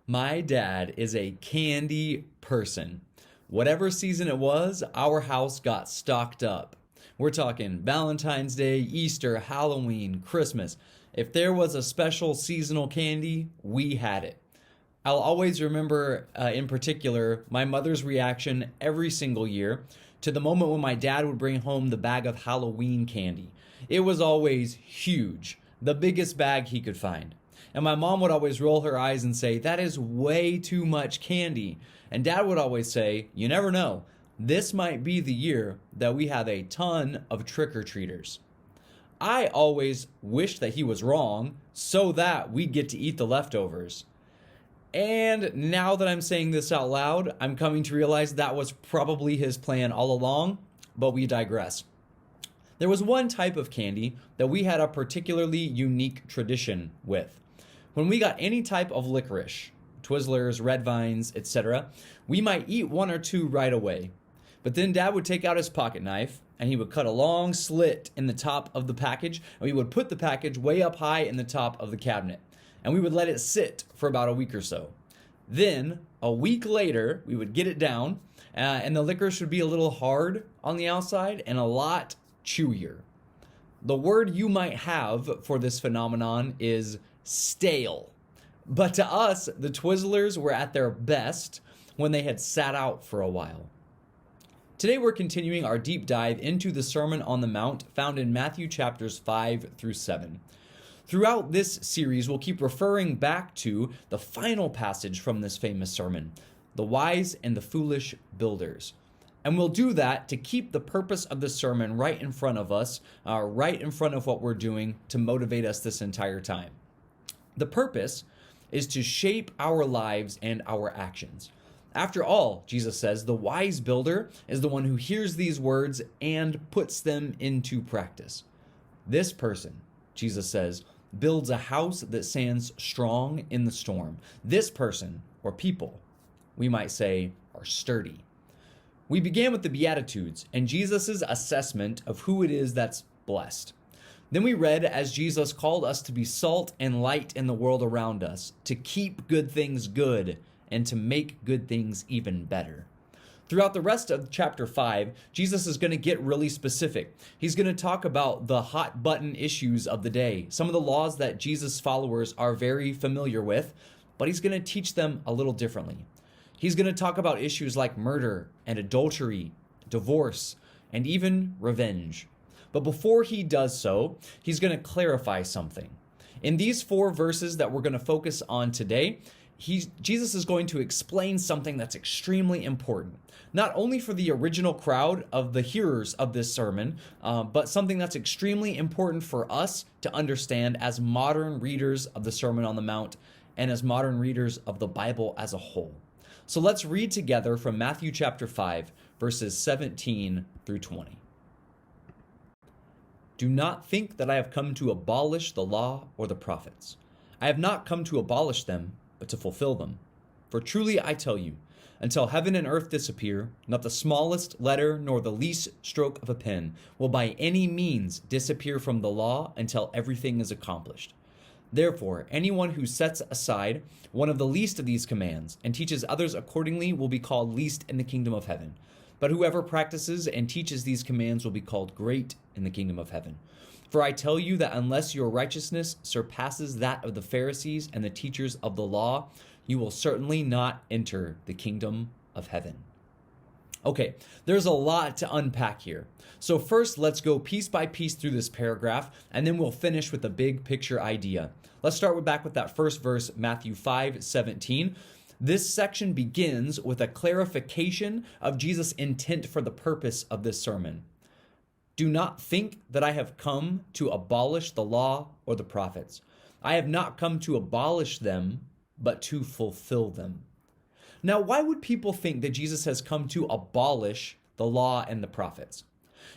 My dad is a candy person. Whatever season it was, our house got stocked up. We're talking Valentine's Day, Easter, Halloween, Christmas. If there was a special seasonal candy, we had it. I'll always remember, in particular, my mother's reaction every single year to the moment when my dad would bring home the bag of Halloween candy. It was always huge, the biggest bag he could find. And my mom would always roll her eyes and say, "That is way too much candy." And dad would always say, "You never know. This might be the year that we have a ton of trick-or-treaters." I always wished that he was wrong so that we'd get to eat the leftovers. And now that I'm saying this out loud, I'm coming to realize that was probably his plan all along, but we digress. There was one type of candy that we had a particularly unique tradition with. When we got any type of licorice, Twizzlers, Red Vines, etc., we might eat one or two right away. But then dad would take out his pocket knife and he would cut a long slit in the top of the package, and we would put the package way up high in the top of the cabinet. And we would let it sit for about a week or so. Then, a week later, we would get it down, and the licorice would be a little hard on the outside and a lot chewier. The word you might have for this phenomenon is stale. But to us, the Twizzlers were at their best when they had sat out for a while. Today we're continuing our deep dive into the Sermon on the Mount found in Matthew chapters 5 through 7. Throughout this series, we'll keep referring back to the final passage from this famous sermon, the wise and the foolish builders. And we'll do that to keep the purpose of the sermon right in front of us, right in front of what we're doing to motivate us this entire time. The purpose is to shape our lives and our actions. After all, Jesus says, the wise builder is the one who hears these words and puts them into practice. This person, Jesus says, builds a house that stands strong in the storm. This person, or people, we might say, are sturdy. We began with the Beatitudes and Jesus' assessment of who it is that's blessed. Then we read as Jesus called us to be salt and light in the world around us, to keep good things good, and to make good things even better. Throughout the rest of chapter 5, Jesus is going to get really specific. He's going to talk about the hot button issues of the day, some of the laws that Jesus' followers are very familiar with, but he's going to teach them a little differently. He's going to talk about issues like murder and adultery, divorce, and even revenge. But before he does so, he's going to clarify something. In these 4 verses that we're going to focus on today, Jesus is going to explain something that's extremely important, not only for the original crowd of the hearers of this sermon, but something that's extremely important for us to understand as modern readers of the Sermon on the Mount and as modern readers of the Bible as a whole. So let's read together from Matthew chapter 5, verses 17 through 20. Do not think that I have come to abolish the law or the prophets. I have not come to abolish them, but to fulfill them. For truly I tell you, until heaven and earth disappear, not the smallest letter nor the least stroke of a pen will by any means disappear from the law until everything is accomplished. Therefore, anyone who sets aside one of the least of these commands and teaches others accordingly will be called least in the kingdom of heaven. But whoever practices and teaches these commands will be called great in the kingdom of heaven. For I tell you that unless your righteousness surpasses that of the Pharisees and the teachers of the law, you will certainly not enter the kingdom of heaven. Okay, there's a lot to unpack here. So first, let's go piece by piece through this paragraph, and then we'll finish with the big picture idea. Let's start back with that first verse, Matthew 5:17. This section begins with a clarification of Jesus' intent for the purpose of this sermon. Do not think that I have come to abolish the law or the prophets. I have not come to abolish them, but to fulfill them. Now, why would people think that Jesus has come to abolish the law and the prophets?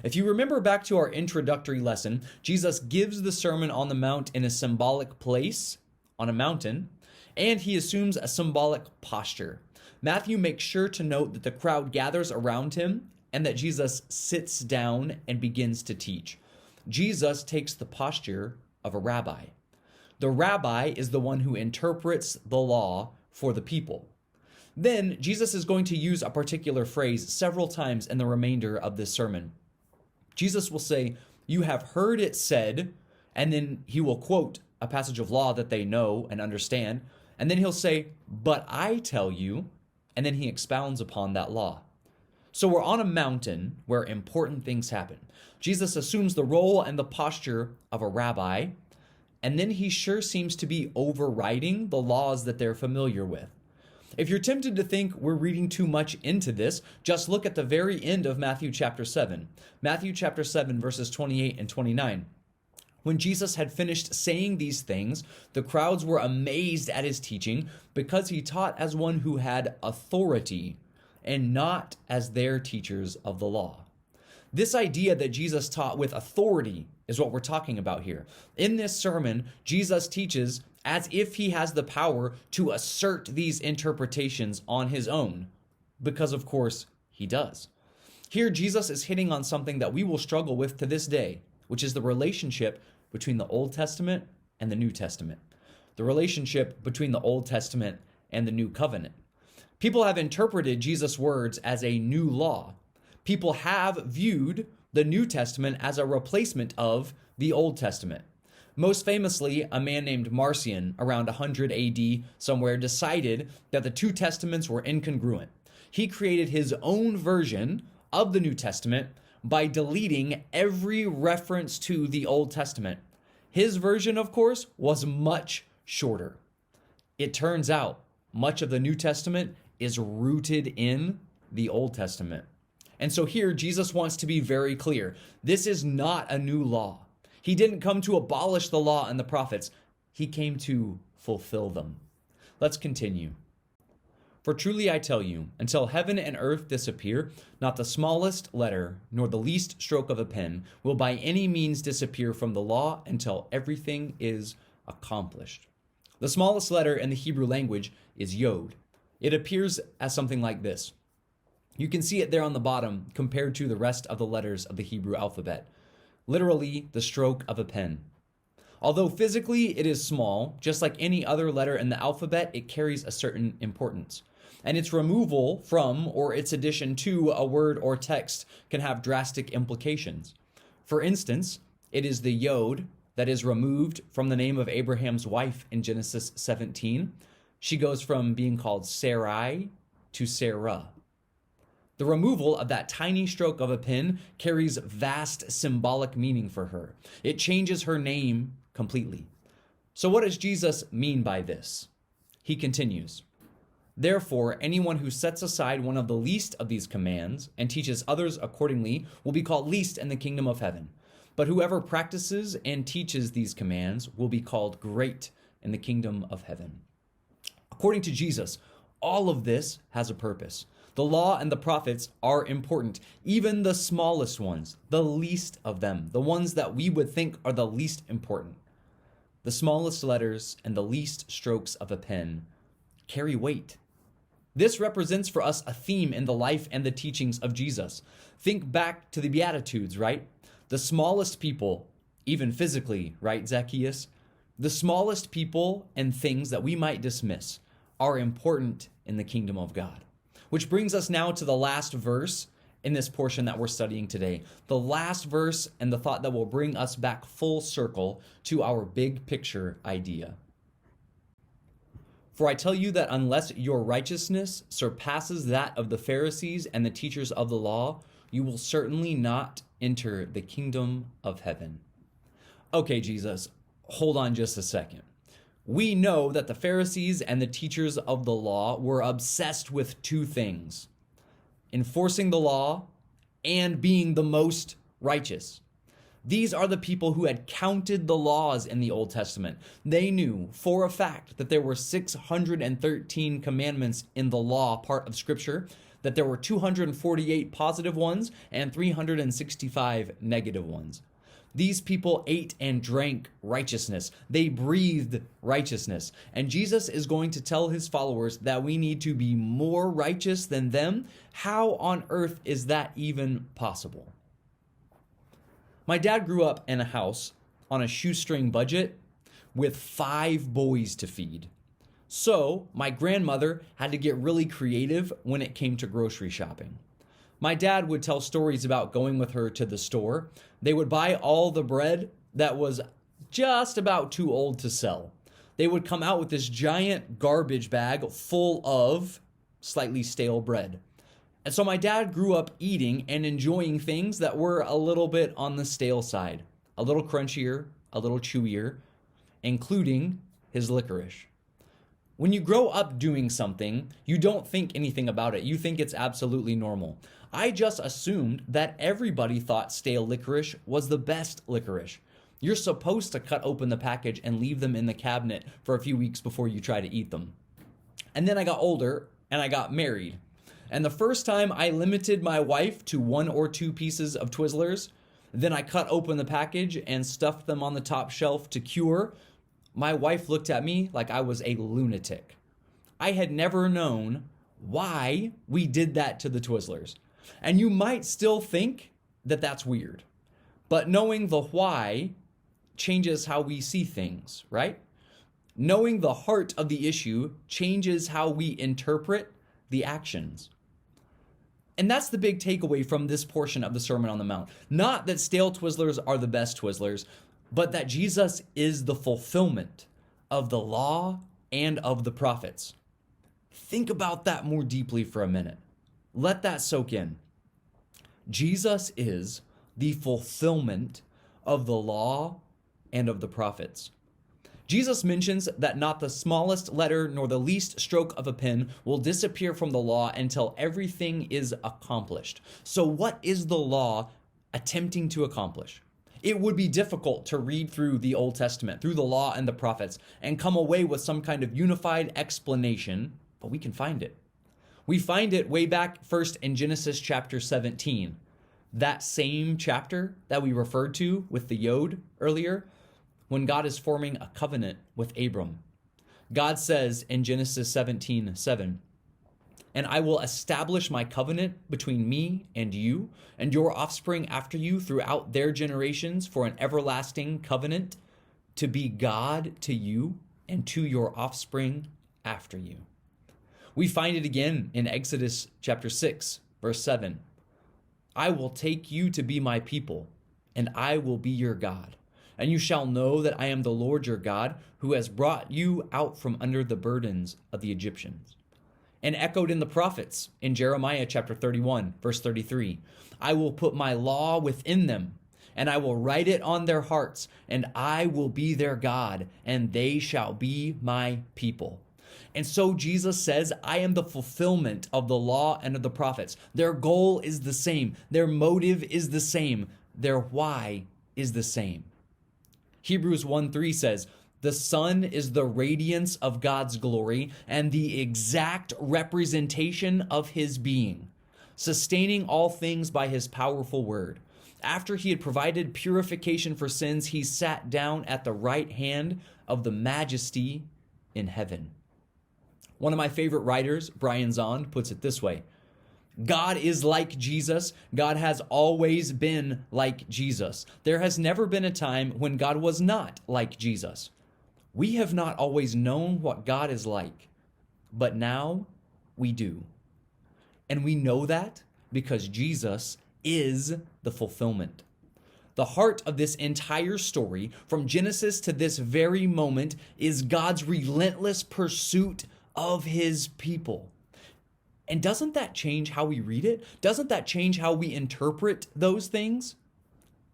If you remember back to our introductory lesson, Jesus gives the Sermon on the Mount in a symbolic place, on a mountain, and he assumes a symbolic posture. Matthew makes sure to note that the crowd gathers around him and that Jesus sits down and begins to teach. Jesus takes the posture of a rabbi. The rabbi is the one who interprets the law for the people. Then Jesus is going to use a particular phrase several times in the remainder of this sermon. Jesus will say, "You have heard it said," and then he will quote a passage of law that they know and understand, and then he'll say, "But I tell you," and then he expounds upon that law. So we're on a mountain where important things happen. Jesus assumes the role and the posture of a rabbi, and then he sure seems to be overriding the laws that they're familiar with. If you're tempted to think we're reading too much into this, just look at the very end of Matthew chapter 7. Matthew chapter 7, verses 28 and 29. When Jesus had finished saying these things, the crowds were amazed at his teaching because he taught as one who had authority and not as their teachers of the law. This idea that Jesus taught with authority is what we're talking about here. In this sermon, Jesus teaches as if he has the power to assert these interpretations on his own, because of course he does. Here, Jesus is hitting on something that we will struggle with to this day, which is the relationship between the Old Testament and the New Testament. The relationship between the Old Testament and the New Covenant. People have interpreted Jesus' words as a new law. People have viewed the New Testament as a replacement of the Old Testament. Most famously, a man named Marcion, around 100 AD somewhere, decided that the two testaments were incongruent. He created his own version of the New Testament by deleting every reference to the Old Testament. His version, of course, was much shorter. It turns out much of the New Testament is rooted in the Old Testament. And so here, Jesus wants to be very clear. This is not a new law. He didn't come to abolish the law and the prophets. He came to fulfill them. Let's continue. For truly I tell you, until heaven and earth disappear, not the smallest letter, nor the least stroke of a pen, will by any means disappear from the law until everything is accomplished. The smallest letter in the Hebrew language is yod. It appears as something like this. You can see it there on the bottom compared to the rest of the letters of the Hebrew alphabet. Literally, the stroke of a pen. Although physically it is small, just like any other letter in the alphabet, it carries a certain importance. And its removal from or its addition to a word or text can have drastic implications. For instance, it is the yod that is removed from the name of Abraham's wife in Genesis 17. She goes from being called Sarai to Sarah. The removal of that tiny stroke of a pen carries vast symbolic meaning for her. It changes her name completely. So what does Jesus mean by this? He continues, "Therefore, anyone who sets aside one of the least of these commands and teaches others accordingly will be called least in the kingdom of heaven. But whoever practices and teaches these commands will be called great in the kingdom of heaven." According to Jesus, all of this has a purpose. The law and the prophets are important, even the smallest ones, the least of them, the ones that we would think are the least important. The smallest letters and the least strokes of a pen carry weight. This represents for us a theme in the life and the teachings of Jesus. Think back to the Beatitudes, right? The smallest people, even physically, right, Zacchaeus? The smallest people and things that we might dismiss are important in the kingdom of God. Which brings us now to the last verse in this portion that we're studying today. The last verse and the thought that will bring us back full circle to our big picture idea. "For I tell you that unless your righteousness surpasses that of the Pharisees and the teachers of the law, you will certainly not enter the kingdom of heaven." Okay, Jesus, hold on just a second. We know that the Pharisees and the teachers of the law were obsessed with two things: enforcing the law and being the most righteous. These are the people who had counted the laws in the Old Testament. They knew for a fact that there were 613 commandments in the law part of Scripture, that there were 248 positive ones and 365 negative ones. These people ate and drank righteousness. They breathed righteousness. And Jesus is going to tell his followers that we need to be more righteous than them. How on earth is that even possible? My dad grew up in a house on a shoestring budget with 5 boys to feed. So my grandmother had to get really creative when it came to grocery shopping. My dad would tell stories about going with her to the store. They would buy all the bread that was just about too old to sell. They would come out with this giant garbage bag full of slightly stale bread. And so my dad grew up eating and enjoying things that were a little bit on the stale side, a little crunchier, a little chewier, including his licorice. When you grow up doing something, you don't think anything about it. You think it's absolutely normal. I just assumed that everybody thought stale licorice was the best licorice. You're supposed to cut open the package and leave them in the cabinet for a few weeks before you try to eat them. And then I got older and I got married. And the first time I limited my wife to 1 or 2 pieces of Twizzlers, then I cut open the package and stuffed them on the top shelf to cure. My wife looked at me like I was a lunatic. I had never known why we did that to the Twizzlers. And you might still think that that's weird. But knowing the why changes how we see things, right? Knowing the heart of the issue changes how we interpret the actions. And that's the big takeaway from this portion of the Sermon on the Mount. Not that stale Twizzlers are the best Twizzlers, but that Jesus is the fulfillment of the law and of the prophets. Think about that more deeply for a minute. Let that soak in. Jesus is the fulfillment of the law and of the prophets. Jesus mentions that not the smallest letter nor the least stroke of a pen will disappear from the law until everything is accomplished. So what is the law attempting to accomplish? It would be difficult to read through the Old Testament, through the law and the prophets, and come away with some kind of unified explanation, but we can find it. We find it way back first in Genesis chapter 17. That same chapter that we referred to with the Yod earlier, when God is forming a covenant with Abram. God says in Genesis 17:7, "And I will establish my covenant between me and you and your offspring after you throughout their generations for an everlasting covenant to be God to you and to your offspring after you." We find it again in Exodus chapter 6, verse 7. "I will take you to be my people, and I will be your God. And you shall know that I am the Lord your God, who has brought you out from under the burdens of the Egyptians." And echoed in the prophets in Jeremiah chapter 31, verse 33, "I will put my law within them, and I will write it on their hearts, and I will be their God, and they shall be my people." And so Jesus says, I am the fulfillment of the law and of the prophets. Their goal is the same. Their motive is the same. Their why is the same. Hebrews 1:3 says, "The Son is the radiance of God's glory and the exact representation of his being, sustaining all things by his powerful word. After he had provided purification for sins, he sat down at the right hand of the Majesty in heaven." One of my favorite writers, Brian Zahnd, puts it this way: God is like Jesus. God has always been like Jesus. There has never been a time when God was not like Jesus. We have not always known what God is like, but now we do. And we know that because Jesus is the fulfillment. The heart of this entire story, from Genesis to this very moment, is God's relentless pursuit of his people. And doesn't that change how we read it? Doesn't that change how we interpret those things?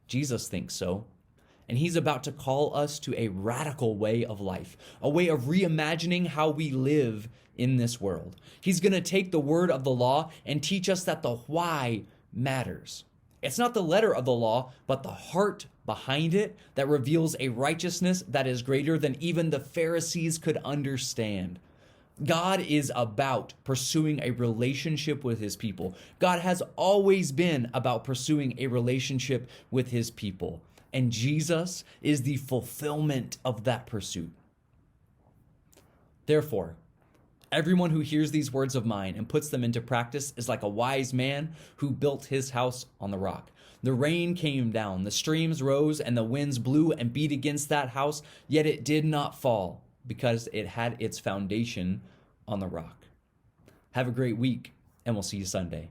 Jesus thinks so. And he's about to call us to a radical way of life, a way of reimagining how we live in this world. He's going to take the word of the law and teach us that the why matters. It's not the letter of the law, but the heart behind it that reveals a righteousness that is greater than even the Pharisees could understand. God is about pursuing a relationship with his people. God has always been about pursuing a relationship with his people. And Jesus is the fulfillment of that pursuit. Therefore, everyone who hears these words of mine and puts them into practice is like a wise man who built his house on the rock. The rain came down, the streams rose, and the winds blew and beat against that house, yet it did not fall, because it had its foundation on the rock. Have a great week, and we'll see you Sunday.